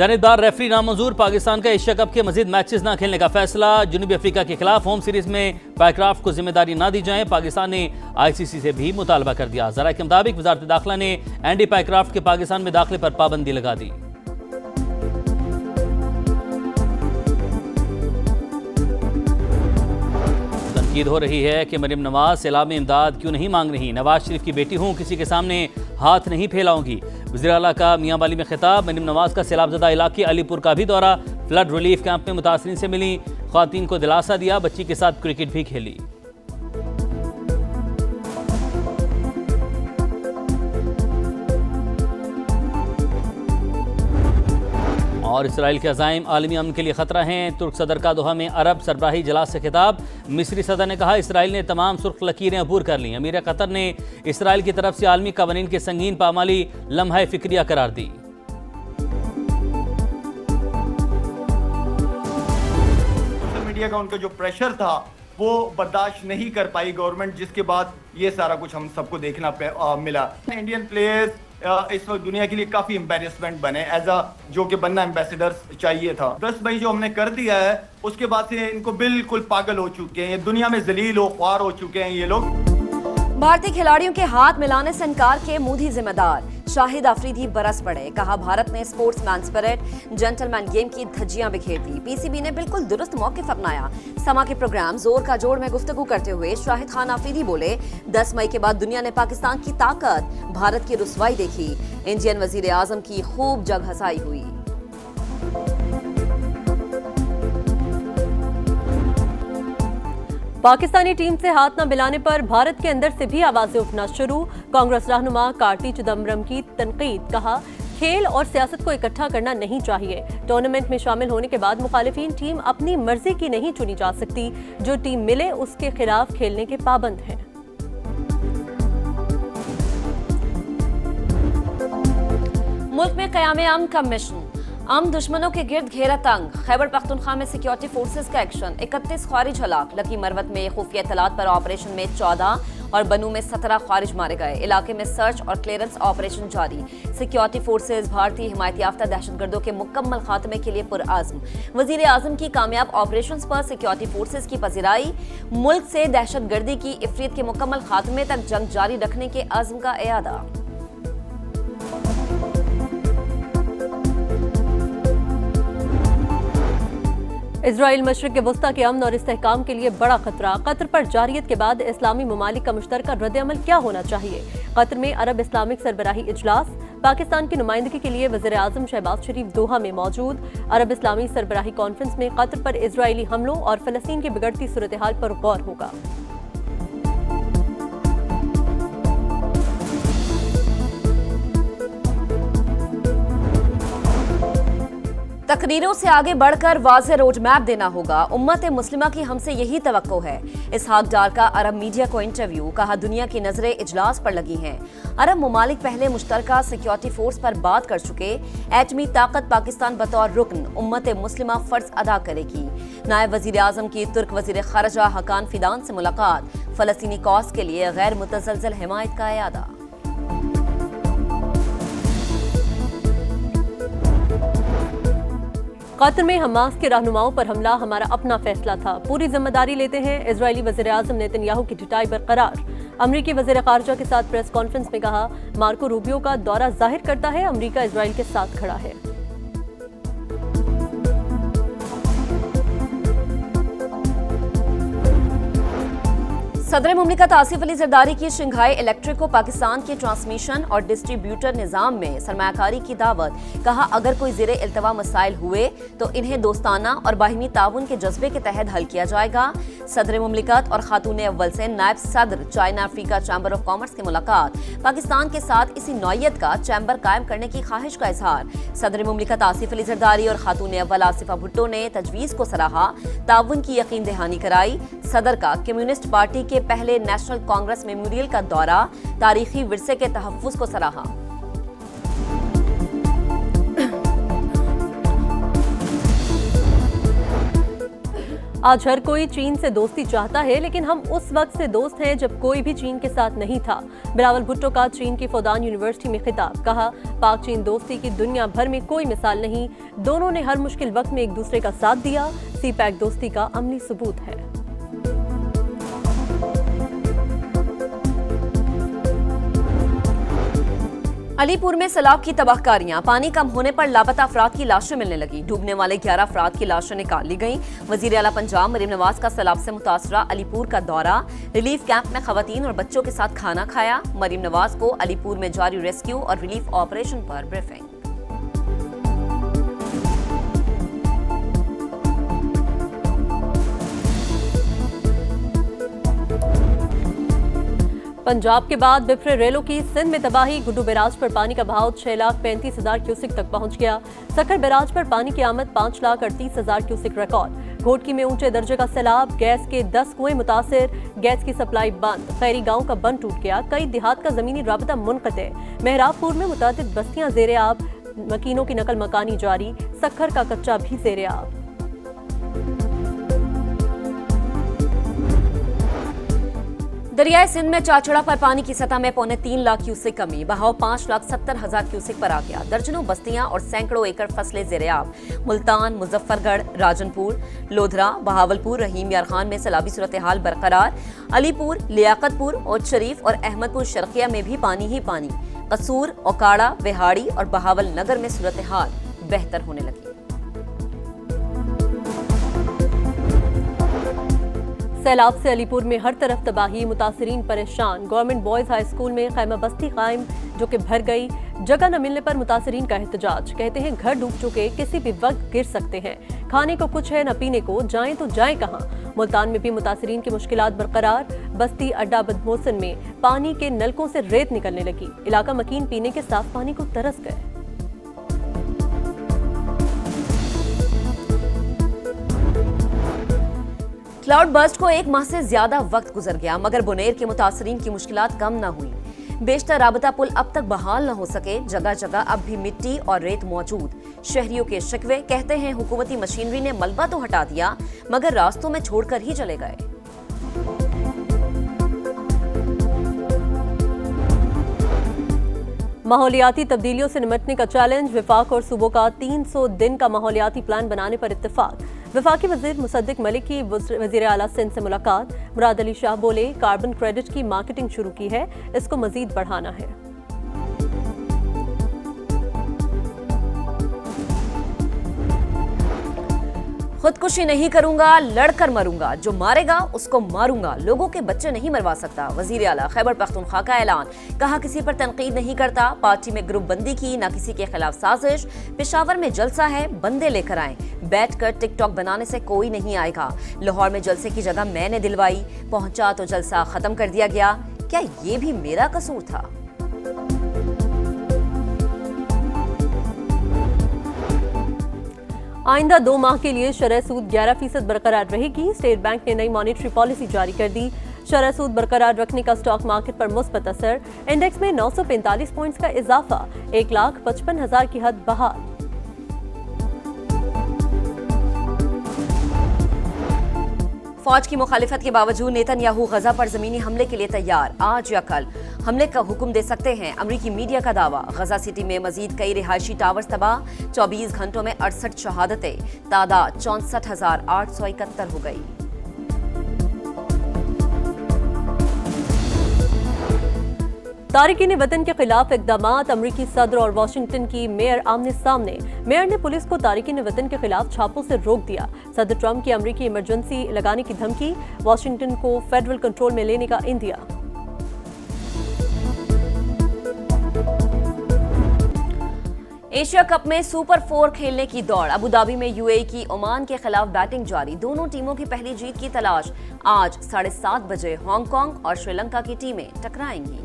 जानिबदार referee नामंजूर, पाकिस्तान का Asia cup के मजीद मैचेस न खेलने का फैसला। जनूबी अफ्रीका के खिलाफ होम सीरीज में पायक्राफ्ट को जिम्मेदारी न दी जाए, पाकिस्तान ने आईसीसी से भी मुतालबा कर दिया। जरा के मुताबिक वजारत दाखिला ने एंडी पायक्राफ्ट के पाकिस्तान में दाखिले पर पाबंदी लगा दी। तनकीद हो रही है कि मरियम नवाज सैलाब में इमदाद क्यों नहीं मांग रही। नवाज शरीफ की बेटी हूँ, किसी के सामने हाथ नहीं फैलाऊंगी। वज़ीर आला का मियाँ वाली में खिताब। मरियम नवाज का सैलाबज़दा इलाके अलीपुर का भी दौरा, फ्लड रिलीफ कैंप में मुतासरीन से मिली, ख्वातीन को दिलासा दिया, बच्ची के साथ क्रिकेट भी खेली। और इसराइल के अज़ाइम आलमी अमन के लिए खतरा हैं। तुर्क सदर का दोहा में अरब सरबराही इजलास से खिताब। मिस्री सदर ने कहा इसराइल ने तमाम सुर्ख लकीरें अबूर कर लीं। अमीर कतर ने इसराइल की तरफ से आलमी कवानीन के संगीन पामाली लम्हा फिक्रिया करार दी। सोशल मीडिया का उनका जो प्रेशर था वो बर्दाश्त नहीं कर पाई गवर्नमेंट, जिसके बाद ये सारा कुछ हम सबको देखना मिला। इंडियन प्लेयर्स इस वक्त दुनिया के लिए काफी एम्बेरसमेंट बने, जो कि बनना एम्बेसडर चाहिए था। 10 मई जो हमने कर दिया है उसके बाद से इनको बिल्कुल पागल हो चुके हैं, ये दुनिया में जलील हो ख्वार हो चुके हैं ये लोग। भारतीय खिलाड़ियों के हाथ मिलाने से इनकार के मोदी जिम्मेदार। शाहिद अफरीदी बरस पड़े, कहा भारत ने स्पोर्ट्समैन स्पिरिट, जेंटलमैन गेम की धज्जियां बिखेर दी। पीसीबी ने बिल्कुल दुरुस्त मौकिफ अपनाया। समा के प्रोग्राम जोर का जोड़ में गुफ्तगू करते हुए शाहिद खान अफरीदी बोले 10 मई के बाद दुनिया ने पाकिस्तान की ताकत, भारत की रुसवाई देखी। इंडियन वजीर आजम की खूब जग हंसाई हुई। पाकिस्तानी टीम से हाथ न मिलाने पर भारत के अंदर से भी आवाजें उठना शुरू। कांग्रेस रहनुमा कार्ति चिदम्बरम की तनकीद, कहा खेल और सियासत को इकट्ठा करना नहीं चाहिए। टूर्नामेंट में शामिल होने के बाद मुखालिफिन टीम अपनी मर्जी की नहीं चुनी जा सकती, जो टीम मिले उसके खिलाफ खेलने के पाबंद हैं। मुल्क में क़याम अमन का मिशन, अमन दुश्मनों के गिर्द घेरा तंग। खैबर पख्तूनख्वा में सिक्योरिटी फोर्सेज का एक्शन, 31 ख्वारिज हलाक। लकी मरवत में खुफिया इत्तलात पर ऑपरेशन में 14 और बनू में 17 ख्वारिज मारे गए। इलाके में सर्च और क्लियरेंस ऑपरेशन जारी। सिक्योरिटी फोर्सेज भारतीय हिमायत याफ्ता दहशतगर्दों के मुकम्मल खात्मे के लिए पुरआज़म। वजीर आजम की कामयाब ऑपरेशन पर सिक्योरिटी फोर्सेज की पजीराई। मुल्क से दहशतगर्दी की इफरीत के मुकम्मल खात्मे तक जंग जारी रखने के अज़्म का एआदा। इजराइल मशरिक वस्ता के अमन और इस्तेहकाम के लिए बड़ा खतरा। कतर पर जारियत के बाद इस्लामी ममालिक का मुश्तरका रद्द-ए-अमल क्या होना चाहिए। कतर में अरब इस्लामिक सरबराही इजलास। पाकिस्तान की नुमाइंदगी के लिए वज़ीर आज़म शहबाज शरीफ दोहा में मौजूद। अरब इस्लामी सरबराही कॉन्फ्रेंस में कतर पर इजरायली हमलों और फ़लस्तीन की बिगड़ती सूरत हाल पर गौर होगा। तकरीरों से आगे बढ़कर वाज़ेह रोड मैप देना होगा। उम्मत मुस्लिमा की हमसे यही तवक्को है। इसहाक डार का अरब मीडिया को इंटरव्यू, कहा दुनिया की नजरें इजलास पर लगी हैं। अरब ममालिक पहले मुश्तरका सिक्योरिटी फोर्स पर बात कर चुके। एटमी ताकत पाकिस्तान बतौर रुकन उम्मत मुस्लिमा फर्ज अदा करेगी। नायब वजीर आजम की तुर्क वजीर खारजा हकान फिदान से मुलाकात। फलस्तीनी कॉज के लिए गैर मुतज़लज़ल हिमायत का एआदा। कतर में हमास के रहनुमाओं पर हमला हमारा अपना फैसला था, पूरी जिम्मेदारी लेते हैं। इजरायली वज़ीर आज़म नेतन्याहू की ढिठाई बरकरार। अमरीकी वज़ीर ख़ारजा के साथ प्रेस कॉन्फ्रेंस में कहा मार्को रूबियो का दौरा जाहिर करता है अमरीका इजराइल के साथ खड़ा है। सदर मुमलिकत आसिफ अली जरदारी की शंघाई इलेक्ट्रिक को पाकिस्तान के ट्रांसमिशन और डिस्ट्रीब्यूटर निज़ाम में सरमायाकारी की दावत। कहा अगर कोई ज़ेरे इल्तवा मसाइल हुए तो इन्हें दोस्ताना और बाहिमी ताउन के जज्बे के तहत हल किया जाएगा। सदर मुमलिकत और खातून अव्वल से नायब सदर China Africa chamber of commerce की मुलाकात। पाकिस्तान के साथ इसी नौयत का चैम्बर कायम करने की ख्वाहिश का इजहार। सदर मुमलिकत आसिफ अली जरदारी और खातून अव्वल आसिफा भुट्टो ने तजवीज़ को सराहा, ताउन की यकीन दहानी कराई। सदर का कम्युनिस्ट पार्टी के पहले नेशनल कांग्रेस मेमोरियल का दौरा, तारीखी विरसे के तहफ्फुज़ को सराहा। आज हर कोई चीन से दोस्ती चाहता है, लेकिन हम उस वक्त से दोस्त हैं जब कोई भी चीन के साथ नहीं था। बिलावल भुट्टो का चीन की फुदान यूनिवर्सिटी में खिताब। कहा, पाक चीन दोस्ती की दुनिया भर में कोई मिसाल नहीं। दोनों ने हर मुश्किल वक्त में एक दूसरे का साथ दिया। सी-पैक दोस्ती का अमली सबूत है। अलीपुर में सैलाब की तबाहकारियां। पानी कम होने पर लापता अफराद की लाशें मिलने लगी। डूबने वाले 11 अफराद की लाशें निकाल ली गईं। वजीर आला पंजाब मरीम नवाज का सैलाब से मुतासरा अलीपुर का दौरा। रिलीफ कैंप में खवातीन और बच्चों के साथ खाना खाया। मरीम नवाज को अलीपुर में जारी रेस्क्यू और रिलीफ ऑपरेशन पर ब्रीफिंग। पंजाब के बाद बिफरे रेलों की सिंध में तबाही। गुड्डू बैराज पर पानी का बहाव 6,35,000 क्यूसिक तक पहुंच गया। सखर बैराज पर पानी की आमद 5,38,000 क्यूसिक रिकॉर्ड। घोटकी में ऊंचे दर्जे का सैलाब। गैस के 10 कुएं मुतासिर। गैस की सप्लाई बंद। खैरी गांव का बंद टूट गया। कई देहात का जमीनी राबता मुनक़ते। मेहराबपुर में मुतादिद बस्तियां ज़ेरे आब। मकीनों की नकल मकानी जारी। सखर का कच्चा भी ज़ेरे आब। दरियाए सिंध में चाचड़ा पर पानी की सतह में 3.25 लाख क्यूसेक कमी। बहाव 5,70,000 क्यूसेक पर आ गया। दर्जनों बस्तियां और सैकड़ों एकड़ फसलें ज़ेरे-आब। मुल्तान, मुजफ्फरगढ़, राजनपुर, लोधरा, बहावलपुर, रहीम यार खान में सैलाबी सूरत हाल बरकरार। अलीपुर, लियाकतपुर, औद शरीफ और अहमदपुर शर्किया में भी पानी ही पानी। कसूर, ओकाड़ा, विहाड़ी और बहावल नगर में सूरत हाल बेहतर होने लगी। सैलाब से अलीपुर में हर तरफ तबाही। मुतासिरीन परेशान। गवर्नमेंट बॉयज हाई स्कूल में खैमा बस्ती कायम जो कि भर गई। जगह न मिलने पर मुतासिरीन का एहतजाज। कहते हैं घर डूब चुके, किसी भी वक्त गिर सकते हैं। खाने को कुछ है न पीने को, जाएं तो जाएं कहां। मुल्तान में भी मुतासिरीन की मुश्किलात बरकरार। बस्ती अड्डा बदमोसन में पानी के नलकों से रेत निकलने लगी। इलाका मकीन पीने के साफ पानी को तरस गए। क्लाउड बर्स्ट को 1 माह से ज्यादा वक्त गुजर गया, मगर बुनेर के मुतासरीन की मुश्किलात कम न हुई। बेशतर राबता पुल अब तक बहाल न हो सके। जगह जगह अब भी मिट्टी और रेत मौजूद। शहरियों के शिकवे। कहते हैं हुकूमती मशीनरी ने मलबा तो हटा दिया, मगर रास्तों में छोड़कर ही चले गए। माहौलियाती तब्दीलियों से निपटने का चैलेंज। वफाक और सूबों का 300 दिन का माहौलियाती प्लान बनाने पर इत्तेफाक। वफाकी वजीर मुसद्दिक मलिक की वजीर आला सिंध से मुलाकात। मुराद अली शाह बोले, कार्बन क्रेडिट की मार्केटिंग शुरू की है, इसको मजीद बढ़ाना है। खुदकुशी नहीं करूंगा, लड़कर मरूंगा। जो मारेगा उसको मारूंगा। लोगों के बच्चे नहीं मरवा सकता। वजीर आला खैबर पख्तूनख्वा का ऐलान। कहा, किसी पर तनकीद नहीं करता। पार्टी में ग्रुप बंदी की, ना किसी के खिलाफ साजिश। पेशावर में जलसा है, बंदे लेकर आए। बैठकर टिकटॉक बनाने से कोई नहीं आएगा। लाहौर में जलसे की जगह मैंने दिलवाई। पहुंचा तो जलसा खत्म कर दिया गया। क्या ये भी मेरा कसूर था? आइंदा 2 माह के लिए शरह सूद 11% बरकरार रहेगी। स्टेट बैंक ने नई मॉनेटरी पॉलिसी जारी कर दी। शरह सूद बरकरार रखने का स्टॉक मार्केट पर मुस्बत असर। इंडेक्स में 945 पॉइंट्स का इजाफा। 1,55,000 की हद बहाल। फौज की मुखालिफत के बावजूद नेतन्याहू गजा पर जमीनी हमले के लिए तैयार। आज या कल हमले का हुक्म दे सकते हैं, अमरीकी मीडिया का दावा। गजा सिटी में मजीद कई रिहायशी टावर्स तबाह। 24 घंटों में 68 शहादतें। तादाद 64,871 हो गई। तारिकीन वतन के खिलाफ इकदामात। अमरीकी सदर और वाशिंगटन की मेयर आमने सामने। मेयर ने पुलिस को तारिकीन वतन के खिलाफ छापों से रोक दिया। सदर ट्रंप की अमरीकी इमरजेंसी लगाने की धमकी। वाशिंगटन को फेडरल कंट्रोल में लेने का इंदिया। एशिया कप में सुपर 4 खेलने की दौड़। अबू धाबी में यूएई की ओमान के खिलाफ बैटिंग जारी। दोनों टीमों की पहली जीत की तलाश। आज 7:30 बजे हांगकांग और श्रीलंका की टीमें टकराएंगी।